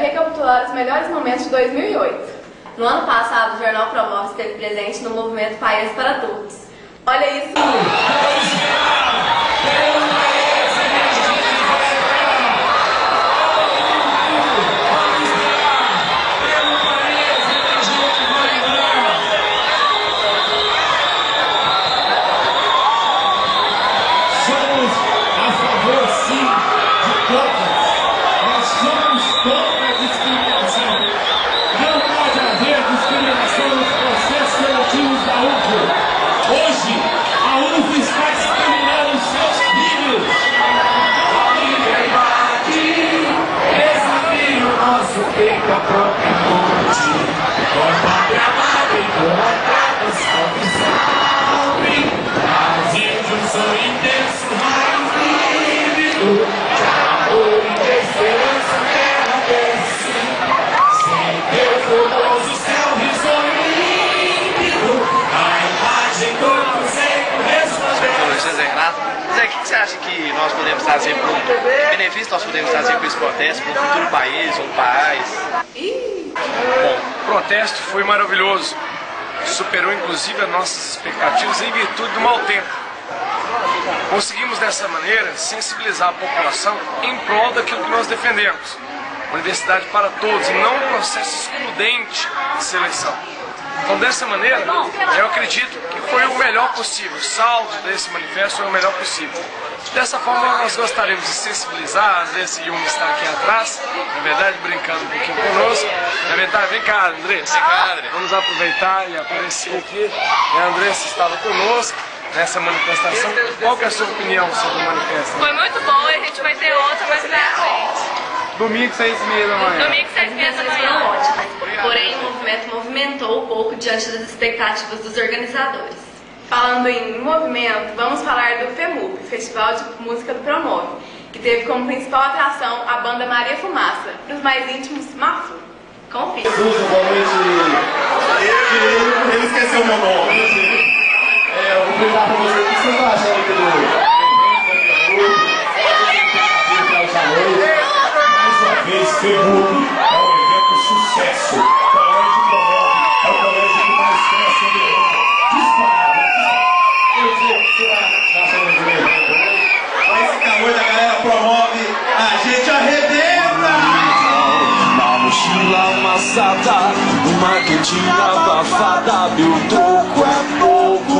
recapitular os melhores momentos de 2008. No ano passado, o Jornal Promove esteve presente no movimento País para Todos. Olha isso! Hoje, a UF está discriminando seus filhos. Desafio nosso peito a própria morte. Com pátria amada e colocada, salve, salve. Fazendo um sonho intenso, mais vívido. De amor e de esperança, terra desce. Sem teu formoso céu risonho límpido. José Renato, Zé, o que você acha que nós podemos trazer para que benefício nós podemos trazer com esse protesto para o futuro país ou país? Bom, o protesto foi maravilhoso, superou inclusive as nossas expectativas em virtude do mau tempo. Conseguimos dessa maneira sensibilizar a população em prol daquilo que nós defendemos, universidade para todos e não um processo excludente de seleção. Então, dessa maneira, eu acredito que foi o melhor possível, o saldo desse manifesto foi o melhor possível. Dessa forma, nós gostaríamos de sensibilizar, às vezes Yumi está aqui atrás, na verdade, brincando um pouquinho conosco. Na verdade, vem cá, Andressa. Vem cá, André. Vamos aproveitar e aparecer aqui. E a Andressa estava conosco nessa manifestação. Qual que é a sua opinião sobre o manifesto? Foi muito bom e a gente vai ter outra mais pra frente. Domingo, 6h30 da manhã. Domingo, 6h30 da manhã. Porém, o movimento movimentou um pouco diante das expectativas dos organizadores. Falando em movimento, vamos falar do FEMUP, Festival de Música do Promove, que teve como principal atração a banda Maria Fumaça, para os mais íntimos, Mafu. Confira. Boa noite. Ele esqueceu o meu nome. Eu vou perguntar para vocês o que vocês estão achando aqui do mais uma vez, FEMUP é um evento sucesso. O colégio Promove é o colégio que mais cresce no mundo. Disparado. Eu sei o que você está achando do evento. Com esse calor da galera Promove, a gente arrebenta! Na mochila amassada, uma quentinha abafada, meu troco é pouco,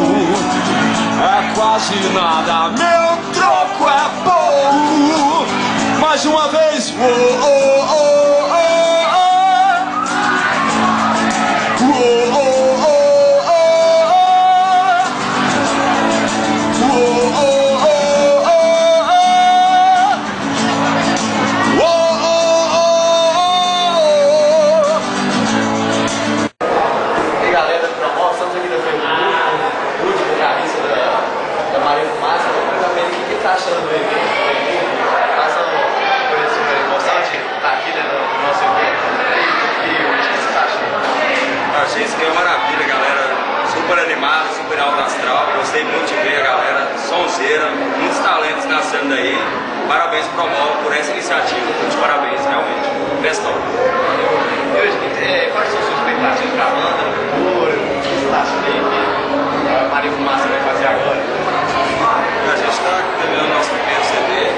é quase nada, meu troco é pouco. Mais uma vez, oh, oh, oh, oh, oh. Oh, oh, oh, oh, oh. Oh, oh, oh, oh, oh. Oh, oh, oh, oh. E aí, galera do Promove, estamos aqui na FEMUP, o último vocalista da Maria Fumaça. O que ele está achando do evento? Achei isso aqui uma maravilha, galera. Super animada, super alto astral. Gostei muito de ver a galera sonzeira, muitos talentos nascendo aí. Parabéns pro Promove por essa iniciativa. Muitos parabéns, realmente. Bestão. E hoje, quais são as suas expectativas para a banda, o que você está achando aí que a Maria Fumaça vai fazer agora? A gente está terminando nosso primeiro CD.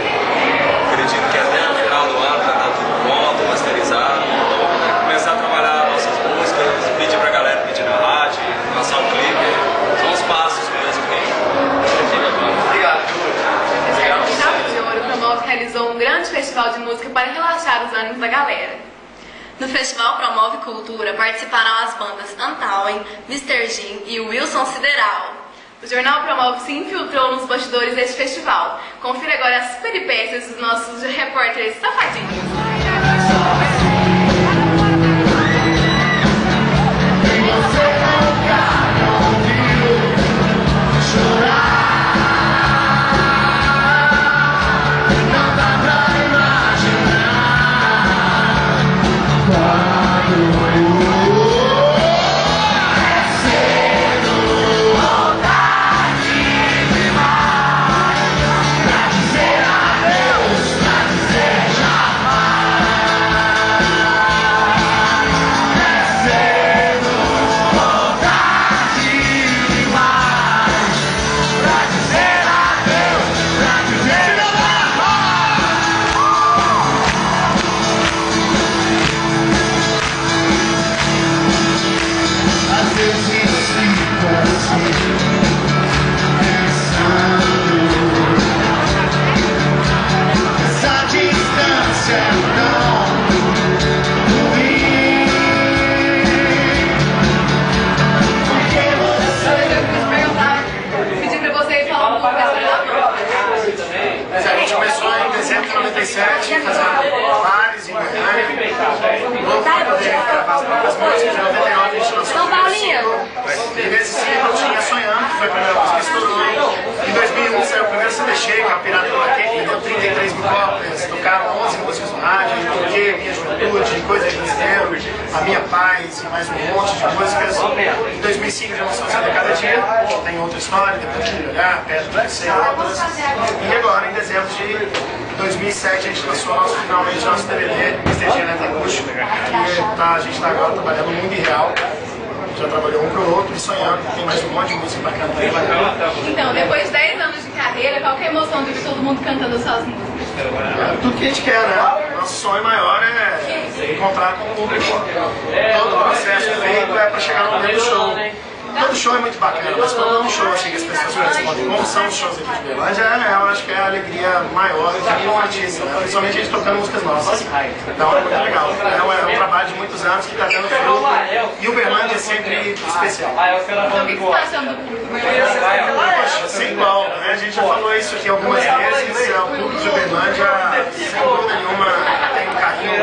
Acredito que até no final do ano já está tudo pronto, masterizado. Começar a trabalhar nossas músicas, pedir pra galera pedir na rádio, lançar um clipe. São os passos mesmo que Obrigado, Obrigado. No Chave de Ouro, o Promove realizou um grande festival de música para relaxar os ânimos da galera. No Festival Promove Cultura participaram as bandas Antauen, Mr. Jim e Wilson Sideral. O Jornal Promove se infiltrou nos bastidores deste festival. Confira agora as peripécias dos nossos repórteres safadinhos. 97, fazendo bares em Goiânia. Vou poder gravar as próprias músicas. Em 99 a gente lançou o primeiro single. E nesse single tinha Sonhando, que foi a primeira música que estourou. Em 2001 saiu o primeiro CD Cheio, que é o Pirata do Raquete, que deu 33 mil cópias. Tocaram 11 músicas no rádio, Toquei, Minha Juventude, Coisa de Mineiro, A Minha Paz e mais um monte de músicas. Em 2005 já lançou o CD Cada Dia, tem outra história, depois de olhar, perto de ser outras. E agora, em dezembro de 2007, a gente lançou finalmente nosso DVD, Mr. G Neto Acústico, que a gente está agora trabalhando no mundo real. Já trabalhou um pro outro e sonhando, tem mais um monte de música bacana pra ele. Então, depois de 10 anos de carreira, qual que é a emoção de ver todo mundo cantando suas músicas? Tudo que a gente quer, né? Nosso sonho maior é encontrar com o público. Todo o processo feito é para chegar no momento do show. Todo show é muito bacana, mas quando é um show assim que as pessoas respondem, como são os shows aqui de Berlândia, eu acho que é a alegria maior de um artista, né? Principalmente a gente tocando músicas nossas. Então é muito legal. É um trabalho de muitos anos que está dando fruto. E o Berlândia é sempre especial. Então, o que você está achando do público? Poxa, sem igual, né? A gente já falou isso aqui algumas vezes. O público de Berlândia, sem dúvida nenhuma, tem um carinho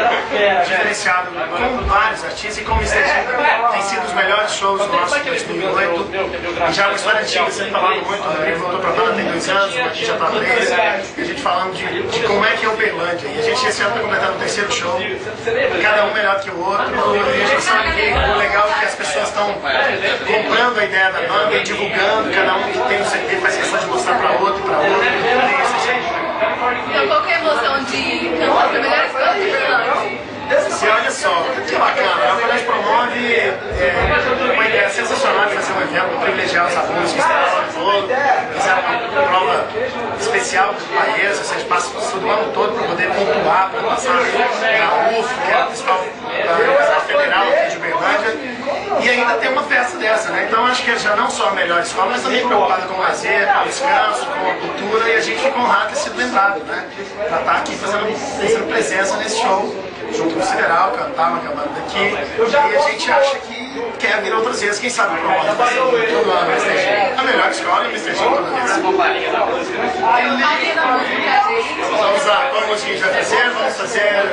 diferenciado com vários artistas e como isso tem sido os melhores shows nossos de 2008. E já uma história antiga, você falava muito, o Rodrigo voltou pra banda tem 2 anos, aqui já está 3, e a gente falando de como é que é o Berlândia. E a gente esse ano está completando o 3º show, cada um melhor que o outro, e a gente sabe que o legal é que as pessoas estão comprando a ideia da banda e divulgando, cada um que tem o CD faz questão de mostrar para outro, Então, qual que é a emoção de cantar para melhores coisas de Berlândia? Você olha só, que bacana, a Colégio promove uma ideia sensacional de fazer um evento, privilegiar os alunos que estão lá no fogo, fizeram uma prova especial do país, ou seja, passa o ano todo para poder pontuar, para passar na UF, que é a principal Universidade Federal aqui de Berlândia, e ainda tem uma festa dessa, né? Então acho que já não só a melhor escola, mas também preocupada com o lazer, com o descanso, com a cultura, e a gente fica honrado de ter sido lembrado, né? Para estar aqui fazendo presença nesse show, junto com o Sideral, cantar, acabando daqui, e a gente acha que quer vir outras vezes, quem sabe para o todo ano, Mr. G. A melhor escola é o Mr. G toda vez. Vamos lá, qual música a gente vai fazer? Vamos fazer